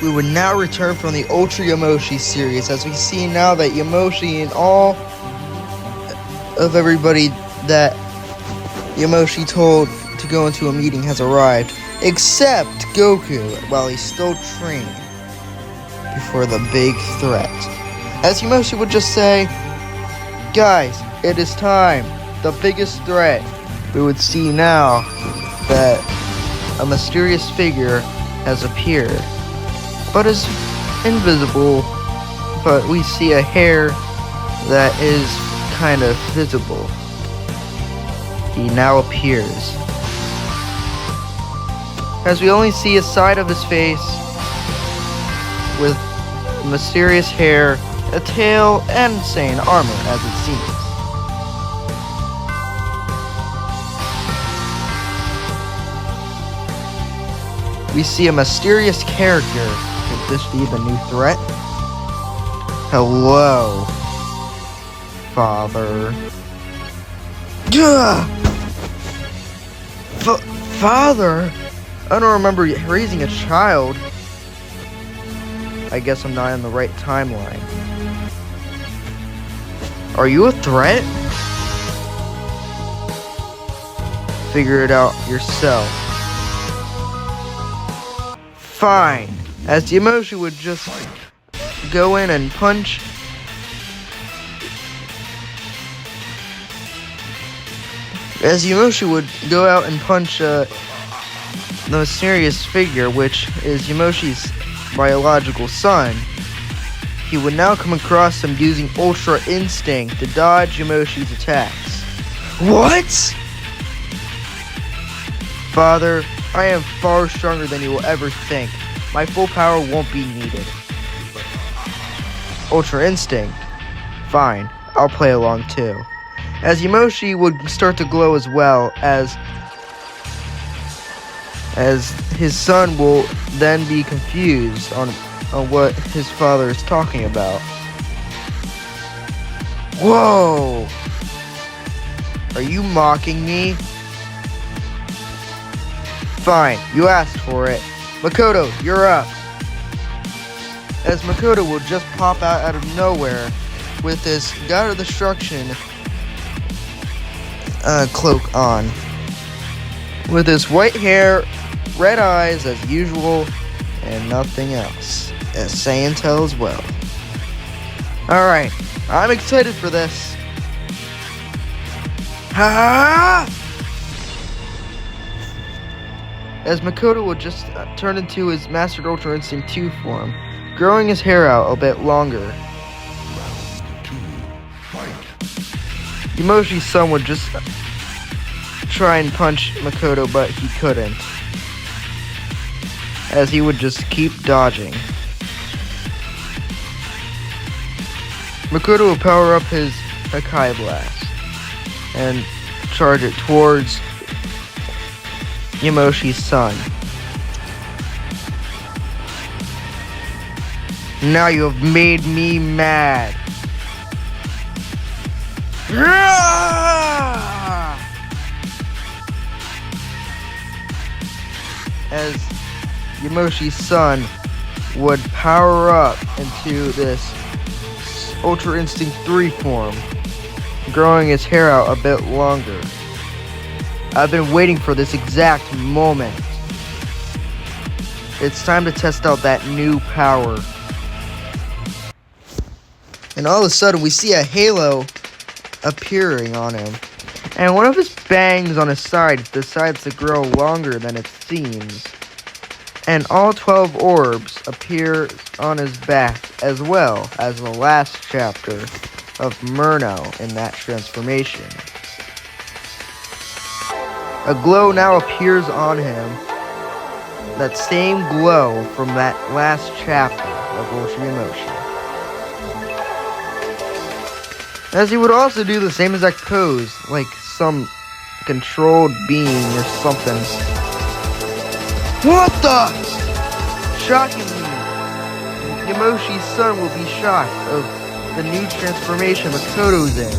we would now return from the Ultra Yamoshi series, as we see now that Yamoshi and all of everybody that Yamoshi told to go into a meeting has arrived, except Goku, while he's still training before the big threat. As Yamoshi would just say, "Guys, it is time, the biggest threat." We would see now that a mysterious figure has appeared, but is invisible, but we see a hair that is kind of visible. He now appears, as we only see a side of his face with mysterious hair, a tail, and insane armor, as it seems. We see a mysterious character. Could this be the new threat? Hello, Father. Father? I don't remember raising a child. I guess I'm not in the right timeline. Are you a threat? Figure it out yourself. Fine. As Yamoshi would just go in and punch the mysterious figure, which is Yamoshi's biological son, he would now come across him using Ultra Instinct to dodge Yamoshi's attacks. What? Father, I am far stronger than you will ever think. My full power won't be needed. Ultra Instinct? Fine, I'll play along too. As Yamoshi would start to glow as well, as his son will then be confused on what his father is talking about. Whoa! Are you mocking me? Fine, you asked for it. Makoto, you're up. As Makoto will just pop out of nowhere with his God of Destruction cloak on, with his white hair, red eyes as usual, and nothing else, as Saiyan tells well. Alright, I'm excited for this. Ha! As Makoto will just turn into his Mastered Ultra Instinct 2 form, growing his hair out a bit longer. Yamoshi's son would just try and punch Makoto, but he couldn't, as he would just keep dodging. Makoto will power up his Hakai Blast and charge it towards Yamoshi's son. Now you have made me mad. As Yamoshi's son would power up into this Ultra Instinct 3 form, growing his hair out a bit longer. I've been waiting for this exact moment. It's time to test out that new power. And all of a sudden we see a halo appearing on him. And one of his bangs on his side decides to grow longer than it seems. And all 12 orbs appear on his back, as well as the last chapter of Murno in that transformation. A glow now appears on him. That same glow from that last chapter of Ultra Yamoshi. As he would also do the same exact pose, like some controlled being or something. What the? Shockingly, Yamoshi's son will be shocked of the new transformation Makoto's in.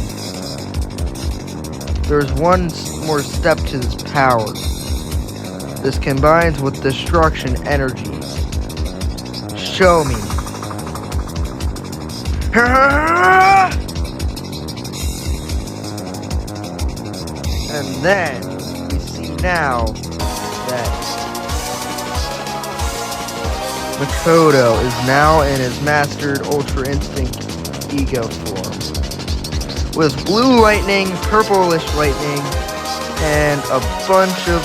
There's one more step to this power. This combines with destruction energy. Show me. And then we see now that Makoto is now in his mastered Ultra Instinct Ego form, with blue lightning, purplish lightning, and a bunch of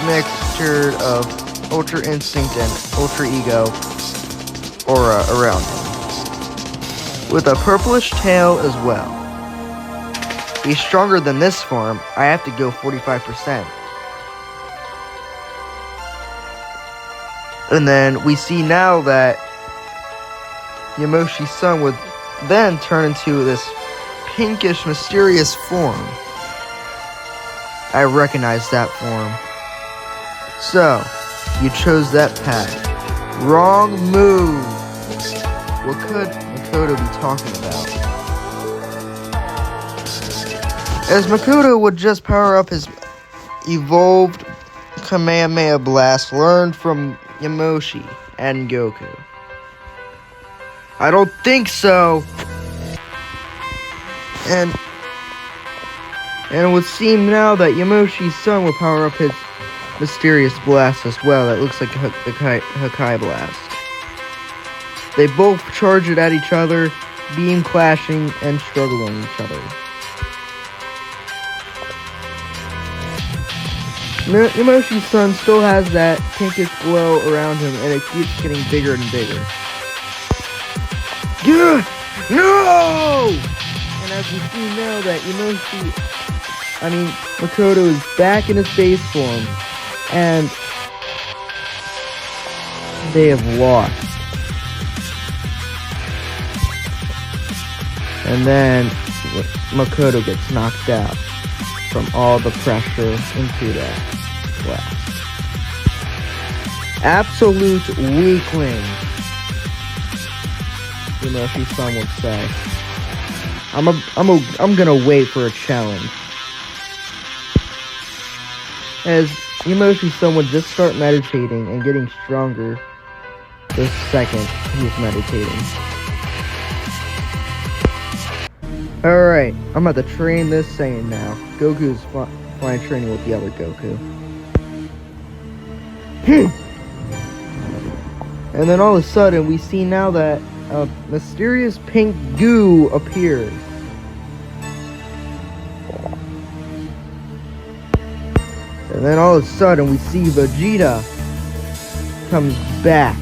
mixture of Ultra Instinct and Ultra Ego aura around him, with a purplish tail as well. He's stronger than this form. I have to go 45%. And then we see now that Yamoshi's son would then turn into this pinkish, mysterious form. I recognize that form. So, you chose that path. Wrong move. What could Makoto be talking about? As Makoto would just power up his evolved Kamehameha Blast learned from Yamoshi and Goku. I don't think so. And it would seem now that Yamoshi's son will power up his mysterious blast as well. That looks like the Hakai Blast. They both charge it at each other, beam clashing and struggling each other. Yamoshi's son still has that pinkish glow around him, and it keeps getting bigger and bigger. No! And as we see now that Makoto is back in his base form, and they have lost. And then Makoto gets knocked out from all the pressure into that blast. Absolute weakling, Yamoshi's son would say. I'm gonna wait for a challenge. As Yamoshi's son would just start meditating and getting stronger the second he's meditating. Alright, I'm about to train this Saiyan now. Goku's fine training with the other Goku. And then all of a sudden, we see now that a mysterious pink goo appears. And then all of a sudden, we see Vegeta comes back.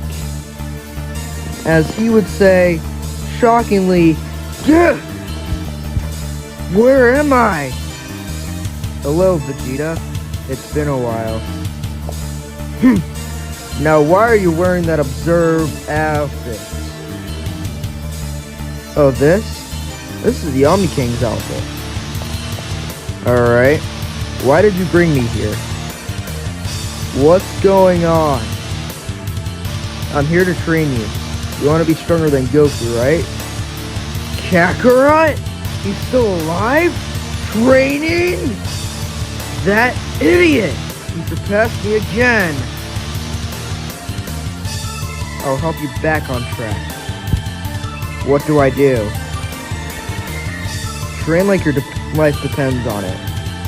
As he would say, shockingly, "Gah! Where am I?" "Hello, Vegeta. It's been a while." "Now why are you wearing that absurd outfit?" "Oh, this? This is the Omni King's outfit." "Alright. Why did you bring me here?" "What's going on?" "I'm here to train you. You want to be stronger than Goku, right?" "Kakarot? He's still alive? Training? That idiot! He surpassed me again." "I'll help you back on track." "What do I do?" "Train like your life depends on it.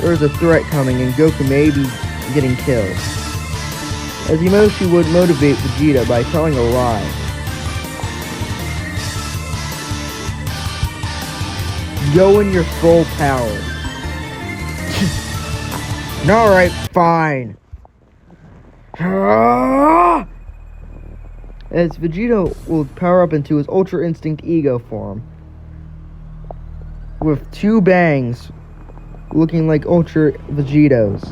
There's a threat coming and Goku may be getting killed." As Yamoshi would motivate Vegeta by telling a lie. "Go in your full power." "Alright, fine." As Vegeta will power up into his Ultra Instinct Ego form, with two bangs looking like Ultra Vegetos.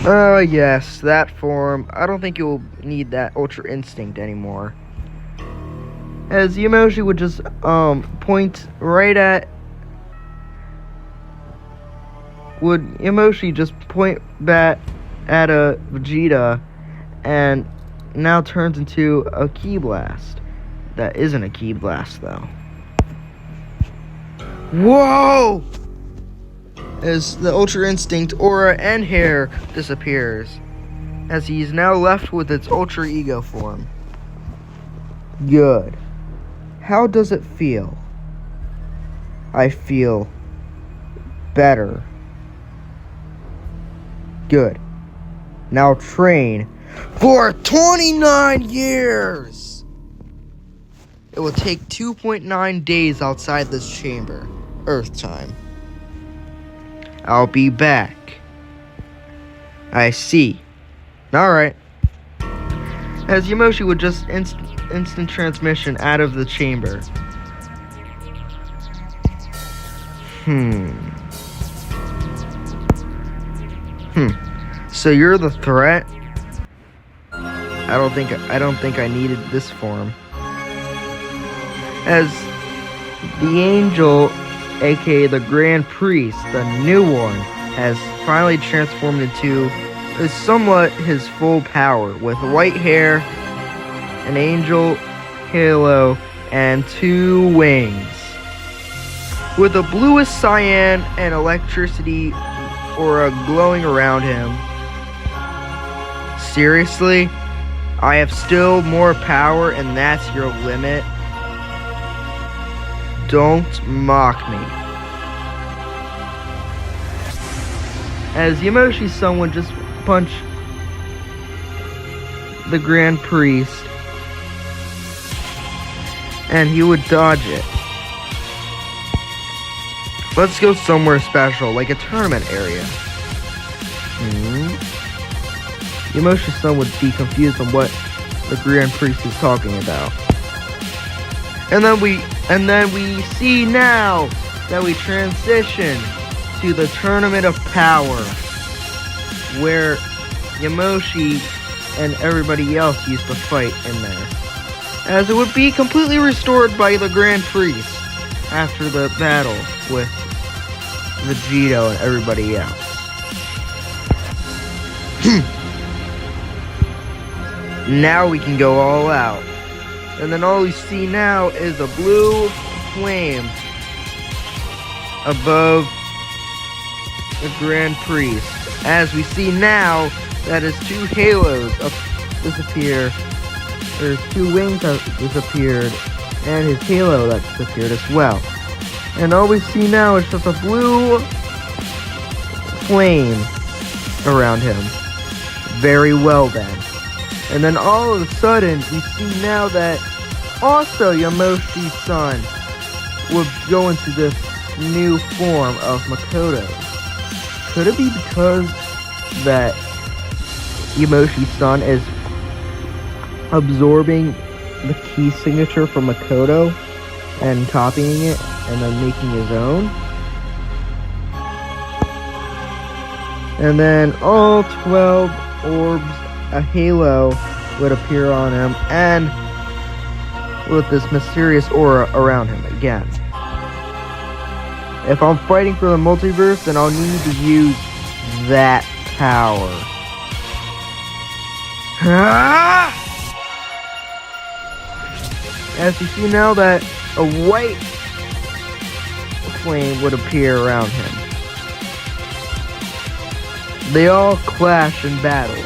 Oh yes, that form. I don't think you'll need that Ultra Instinct anymore. As Yamoshi would just point right at... Would Yamoshi just point back at a Vegeta and now turns into a Ki Blast. That isn't a Ki Blast though. Whoa! As the Ultra Instinct aura and hair disappears. as he is now left with its Ultra Ego form. Good. How does it feel? I feel better. Good. Now train for 29 years! It will take 2.9 days outside this chamber, Earth time. I'll be back. I see. Alright. As Yamoshi would just instant transmission out of the chamber. So you're the threat? I don't think I needed this form. As the angel, aka the Grand Priest, the new one, has finally transformed into somewhat his full power, with white hair, an angel halo, and 2 wings. With the bluest cyan and electricity aura glowing around him. Seriously? I have still more power and that's your limit? Don't mock me. As Yamoshi's son would just punch the Grand Priest, and he would dodge it. Let's go somewhere special, like a tournament area. Yamoshi's son would be confused on what the Grand Priest is talking about. And then we see now that we transition to the Tournament of Power, where Yamoshi and everybody else used to fight in there, as it would be completely restored by the Grand Priest after the battle with Vegito and everybody else. Now we can go all out. And then all we see now is a blue flame above the Grand Priest. As we see now that his 2 halos disappear, or his 2 wings have disappeared, and his halo that disappeared as well. And all we see now is just a blue flame around him. Very well then. And then all of a sudden, we see now that also Yamoshi's son would go into this new form of Makoto. Could it be because that Yamoshi's son is absorbing the key signature from Makoto and copying it and then making his own? And then all 12 orbs, a halo would appear on him, and with this mysterious aura around him again. If I'm fighting for the multiverse, then I'll need to use that power. As you see now that a white flame would appear around him. They all clash in battle.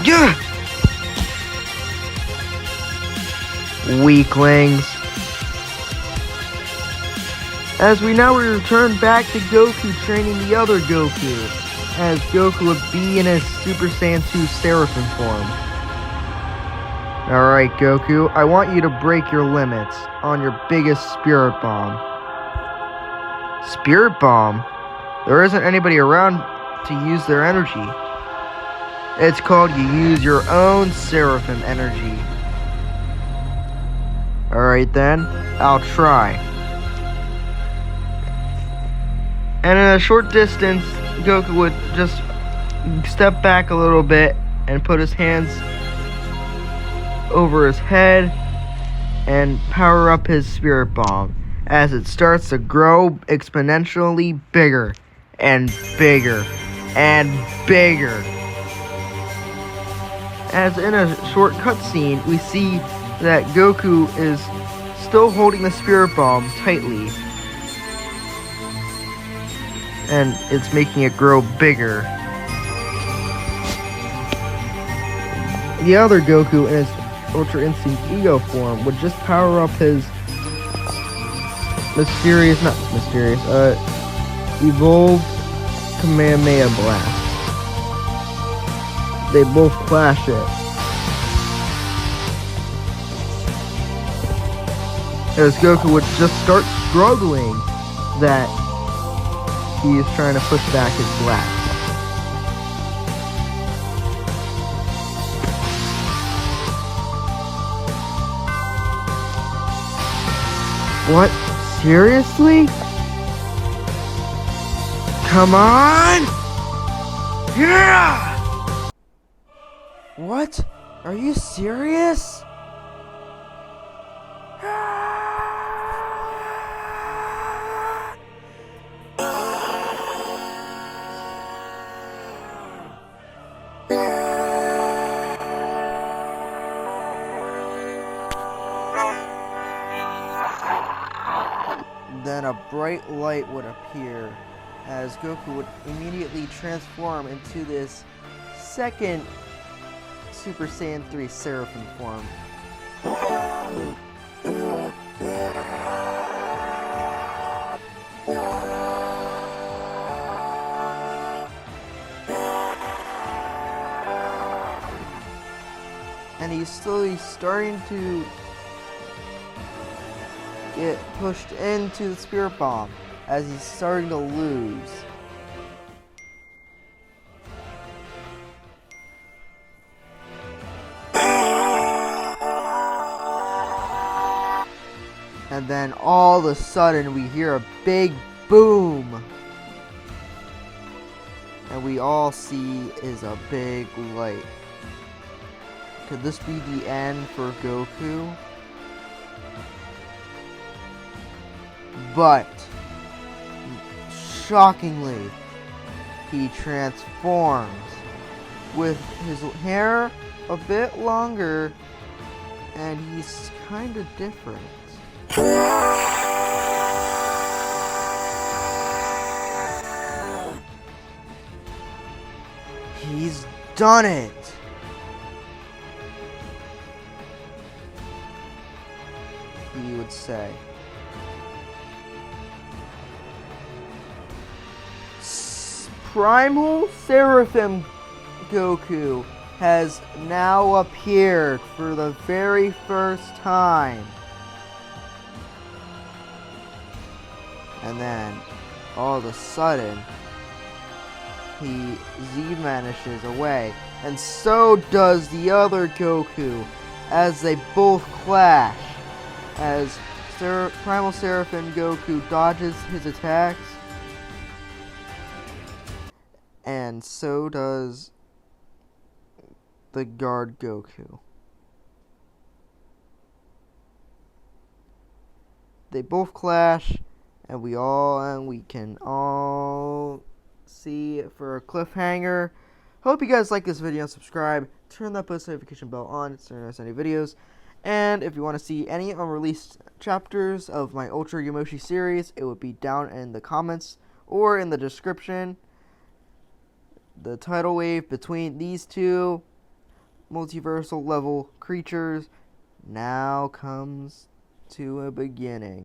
Yeah! Weaklings. As we now return back to Goku training the other Goku, as Goku would be in his Super Saiyan 2 Seraphim form. Alright Goku, I want you to break your limits on your biggest Spirit Bomb. Spirit Bomb? There isn't anybody around to use their energy. It's called you use your own Seraphim energy. Alright then, I'll try. And in a short distance, Goku would just step back a little bit and put his hands over his head and power up his Spirit Bomb as it starts to grow exponentially bigger and bigger and bigger. As in a short cutscene, we see that Goku is still holding the Spirit Bomb tightly and it's making it grow bigger. The other Goku in his Ultra Instinct Ego form would just power up his evolved Kamehameha Blast. They both clash it. As Goku would just start struggling that he is trying to push back his blast. What? Seriously? Come on! Yeah! What? Are you serious? Then a bright light would appear as Goku would immediately transform into this second Super Saiyan 3 Seraphim form. And he's slowly starting to get pushed into the Spirit Bomb as he's starting to lose. And then all of a sudden we hear a big boom. And we all see is a big light. Could this be the end for Goku? But shockingly, he transforms with his hair a bit longer, and he's kind of different. He's done it! He would say. Primal Seraphim Goku has now appeared for the very first time. And then, all of a sudden, Z vanishes away. And so does the other Goku, as they both clash. As Primal Seraphim Goku dodges his attacks. And so does the guard Goku. They both clash, and we can all see it for a cliffhanger. Hope you guys like this video and subscribe. Turn that post notification bell on so you don't miss any videos. And if you want to see any unreleased chapters of my Ultra Yamoshi series, it would be down in the comments or in the description. The tidal wave between these two multiversal level creatures now comes to a beginning.